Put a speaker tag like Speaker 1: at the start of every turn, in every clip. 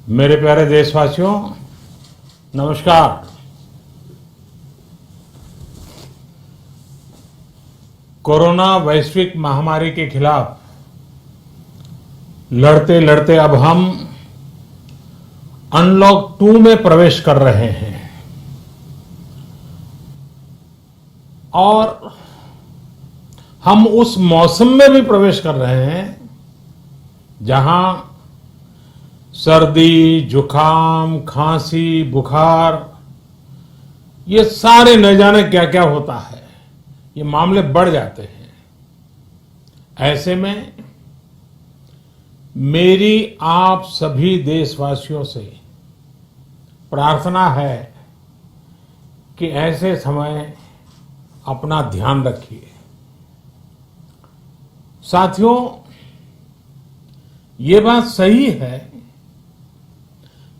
Speaker 1: मेरे प्यारे देशवासियों, नमस्कार। कोरोना वैश्विक महामारी के खिलाफ लड़ते लड़ते अब हम अनलॉक 2 में प्रवेश कर रहे हैं और हम उस मौसम में भी प्रवेश कर रहे हैं जहां सर्दी, जुकाम, खांसी, बुखार, ये सारे न जाने क्या क्या होता है, ये मामले बढ़ जाते हैं। ऐसे में मेरी आप सभी देशवासियों से प्रार्थना है कि ऐसे समय अपना ध्यान रखिए। साथियों, ये बात सही है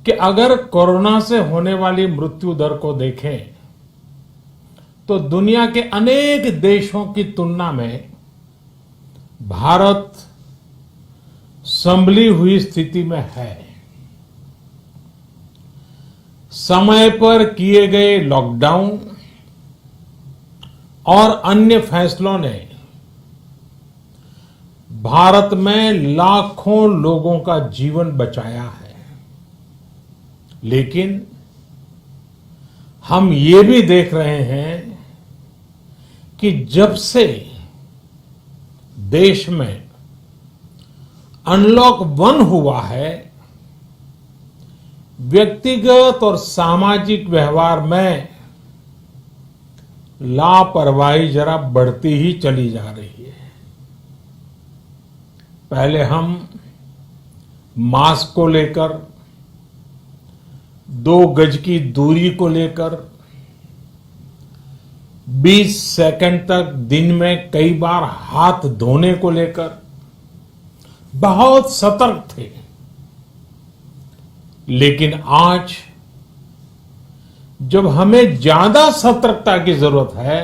Speaker 1: कि अगर कोरोना से होने वाली मृत्यु दर को देखें तो दुनिया के अनेक देशों की तुलना में भारत संभली हुई स्थिति में है। समय पर किए गए लॉकडाउन और अन्य फैसलों ने भारत में लाखों लोगों का जीवन बचाया है, लेकिन हम ये भी देख रहे हैं कि जब से देश में अनलॉक 1 हुआ है, व्यक्तिगत और सामाजिक व्यवहार में लापरवाही जरा बढ़ती ही चली जा रही है। पहले हम मास्क को लेकर, 2 गज की दूरी को लेकर 20 सेकंड तक दिन में कई बार हाथ धोने को लेकर बहुत सतर्क थे, लेकिन आज जब हमें ज्यादा सतर्कता की जरूरत है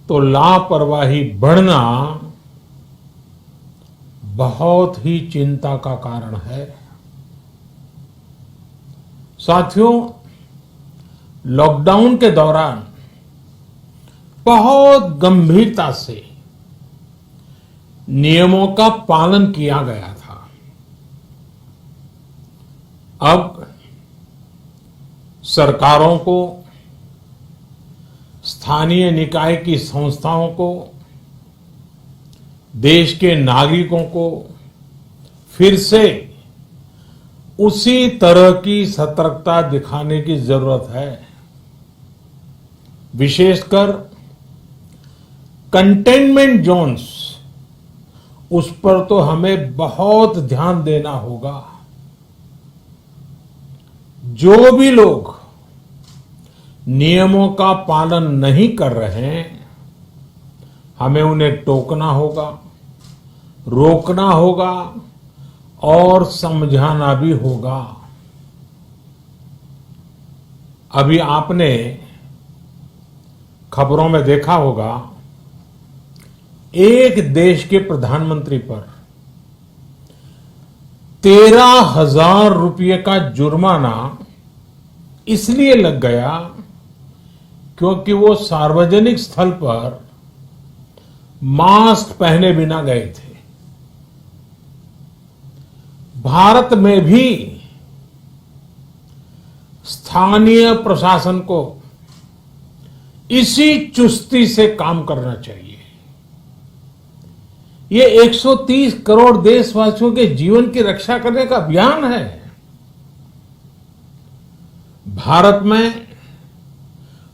Speaker 1: तो लापरवाही बढ़ना बहुत ही चिंता का कारण है। साथियों, लॉकडाउन के दौरान बहुत गंभीरता से नियमों का पालन किया गया था। अब सरकारों को, स्थानीय निकाय की संस्थाओं को, देश के नागरिकों को फिर से उसी तरह की सतर्कता दिखाने की जरूरत है। विशेषकर कंटेनमेंट जोन्स, उस पर तो हमें बहुत ध्यान देना होगा। जो भी लोग नियमों का पालन नहीं कर रहे हैं, हमें उन्हें टोकना होगा, रोकना होगा और समझाना भी होगा। अभी आपने खबरों में देखा होगा, एक देश के प्रधानमंत्री पर 13,000 रुपये का जुर्माना इसलिए लग गया क्योंकि वो सार्वजनिक स्थल पर मास्क पहने बिना गए थे। भारत में भी स्थानीय प्रशासन को इसी चुस्ती से काम करना चाहिए। ये 130 करोड़ देशवासियों के जीवन की रक्षा करने का अभियान है। भारत में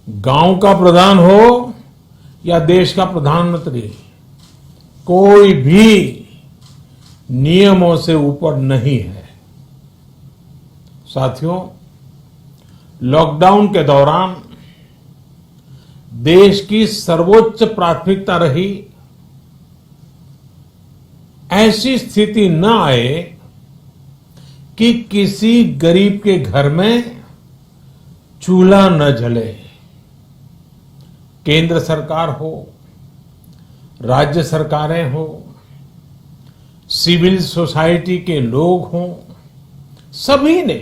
Speaker 1: गांव का प्रधान हो या देश का प्रधानमंत्री, कोई भी नियमों से ऊपर नहीं है। साथियों, लॉकडाउन के दौरान देश की सर्वोच्च प्राथमिकता रही ऐसी स्थिति न आए कि किसी गरीब के घर में चूल्हा न जले। केंद्र सरकार हो, राज्य सरकारें हो, सिविल सोसाइटी के लोग हों, सभी ने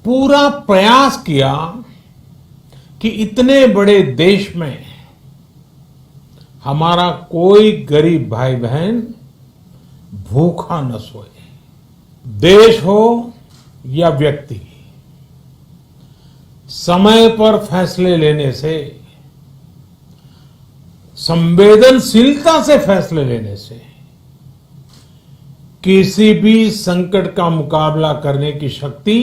Speaker 1: पूरा प्रयास किया कि इतने बड़े देश में हमारा कोई गरीब भाई बहन भूखा न सोए। देश हो या व्यक्ति, समय पर फैसले लेने से, संवेदनशीलता से फैसले लेने से किसी भी संकट का मुकाबला करने की शक्ति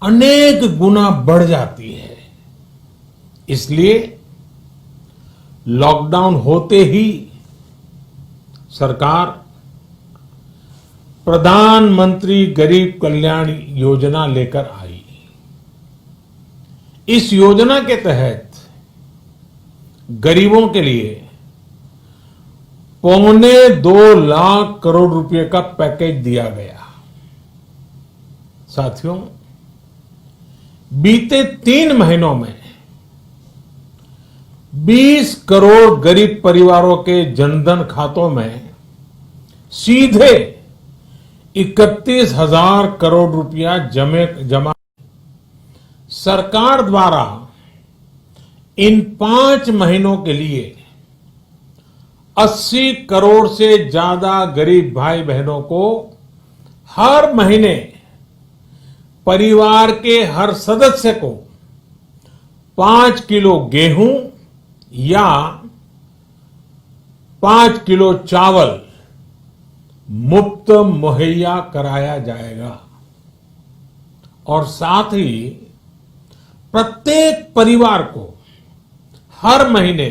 Speaker 1: अनेक गुना बढ़ जाती है। इसलिए लॉकडाउन होते ही सरकार प्रधानमंत्री गरीब कल्याण योजना लेकर आई। इस योजना के तहत गरीबों के लिए 2.25 लाख करोड़ रुपए का पैकेज दिया गया। साथियों, बीते 3 महीनों में 20 करोड़ गरीब परिवारों के जनधन खातों में सीधे 31,000 करोड़ रुपया जमा। सरकार द्वारा इन 5 महीनों के लिए 80 करोड़ से ज्यादा गरीब भाई बहनों को हर महीने परिवार के हर सदस्य को 5 किलो गेहूं या 5 किलो चावल मुफ्त मुहैया कराया जाएगा। और साथ ही प्रत्येक परिवार को हर महीने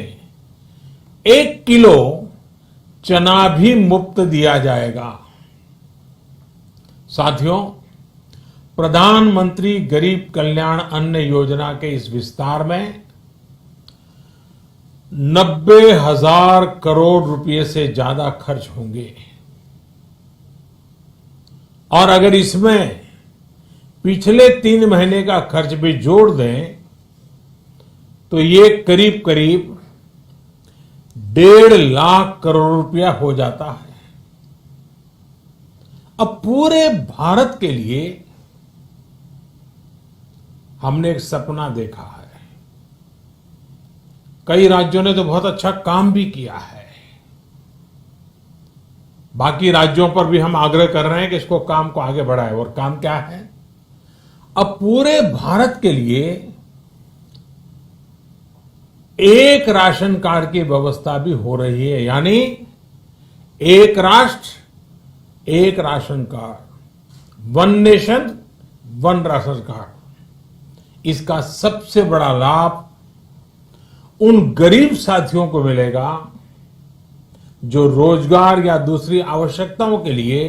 Speaker 1: 1 किलो चना भी मुफ्त दिया जाएगा। साथियों, प्रधानमंत्री गरीब कल्याण अन्न योजना के इस विस्तार में 90,000 करोड़ रुपए से ज्यादा खर्च होंगे। और अगर इसमें पिछले 3 महीने का खर्च भी जोड़ दें तो ये करीब करीब 1.5 लाख करोड़ रुपया हो जाता है। अब पूरे भारत के लिए हमने एक सपना देखा है। कई राज्यों ने तो बहुत अच्छा काम भी किया है। बाकी राज्यों पर भी हम आग्रह कर रहे हैं कि इसको काम को आगे बढ़ाएं। और काम क्या है? अब पूरे भारत के लिए एक राशन कार्ड की व्यवस्था भी हो रही है, यानी एक राष्ट्र एक ration card, 1 nation 1 ration card. इसका सबसे बड़ा लाभ उन गरीब साथियों को मिलेगा जो रोजगार या दूसरी आवश्यकताओं के लिए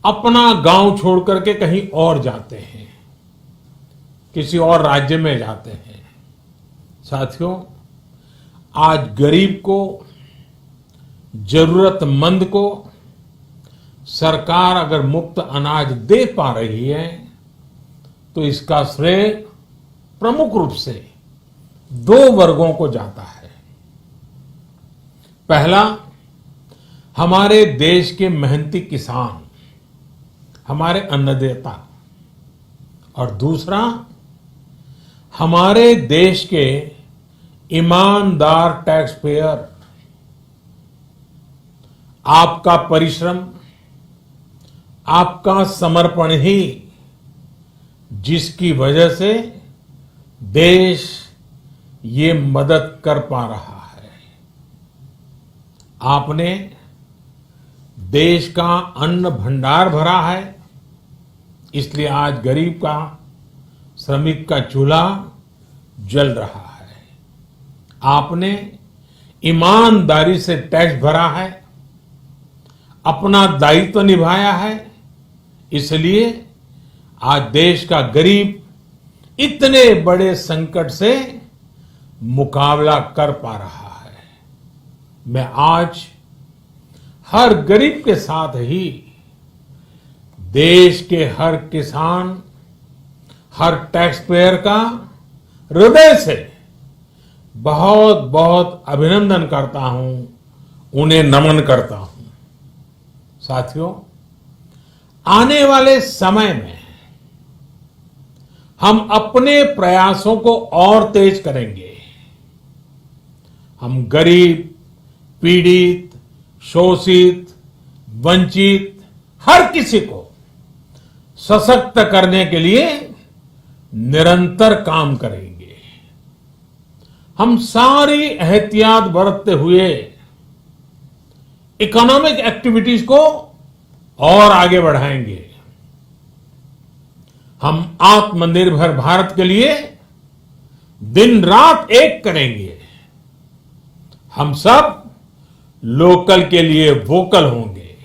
Speaker 1: अपना गांव छोड़ करके कहीं और जाते हैं, किसी और राज्य में जाते हैं। साथियों, आज गरीब को, जरूरतमंद को सरकार अगर मुफ्त अनाज दे पा रही है तो इसका श्रेय प्रमुख रूप से 2 वर्गों को जाता है। पहला, हमारे देश के मेहनती किसान, हमारे अन्नदाता। और दूसरा, हमारे देश के ईमानदार टैक्स पेयर। आपका परिश्रम, आपका समर्पण ही जिसकी वजह से देश ये मदद कर पा रहा है। आपने देश का अन्न भंडार भरा है, इसलिए आज गरीब का, श्रमिक का चूल्हा जल रहा है। आपने ईमानदारी से टैक्स भरा है, अपना दायित्व निभाया है, इसलिए आज देश का गरीब इतने बड़े संकट से मुकाबला कर पा रहा है। मैं आज हर गरीब के साथ ही देश के हर किसान, हर टैक्स पेयर का हृदय से बहुत बहुत अभिनंदन करता हूं, उन्हें नमन करता हूं। साथियों, आने वाले समय में हम अपने प्रयासों को और तेज करेंगे। हम गरीब, पीड़ित, शोषित, वंचित हर किसी को सशक्त करने के लिए निरंतर काम करेंगे। हम सारी एहतियात बरतते हुए इकोनॉमिक एक्टिविटीज को और आगे बढ़ाएंगे। हम आत्मनिर्भर भारत के लिए दिन रात एक करेंगे। हम सब लोकल के लिए वोकल होंगे।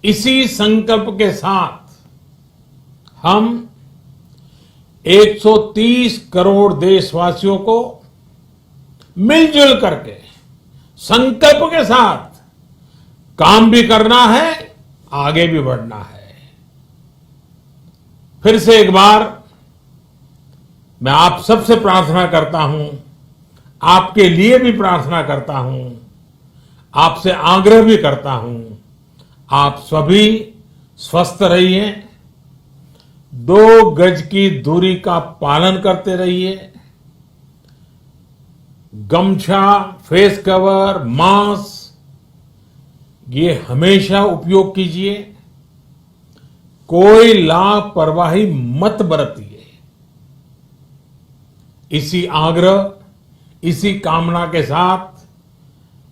Speaker 1: इसी संकल्प के साथ हम 130 करोड़ देशवासियों को मिलजुल करके संकल्प के साथ काम भी करना है, आगे भी बढ़ना है। फिर से एक बार मैं आप सबसे प्रार्थना करता हूं, आपके लिए भी प्रार्थना करता हूं, आपसे आग्रह भी करता हूं, आप सभी स्वस्थ रहिए, 2 गज की दूरी का पालन करते रहिए, गमछा, फेस कवर, मास्क ये हमेशा उपयोग कीजिए। कोई लापरवाही मत बरतिए। इसी आग्रह, इसी कामना के साथ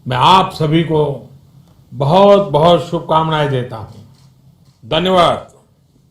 Speaker 1: मैं आप सभी को बहुत बहुत शुभकामनाएं देता हूं। धन्यवाद।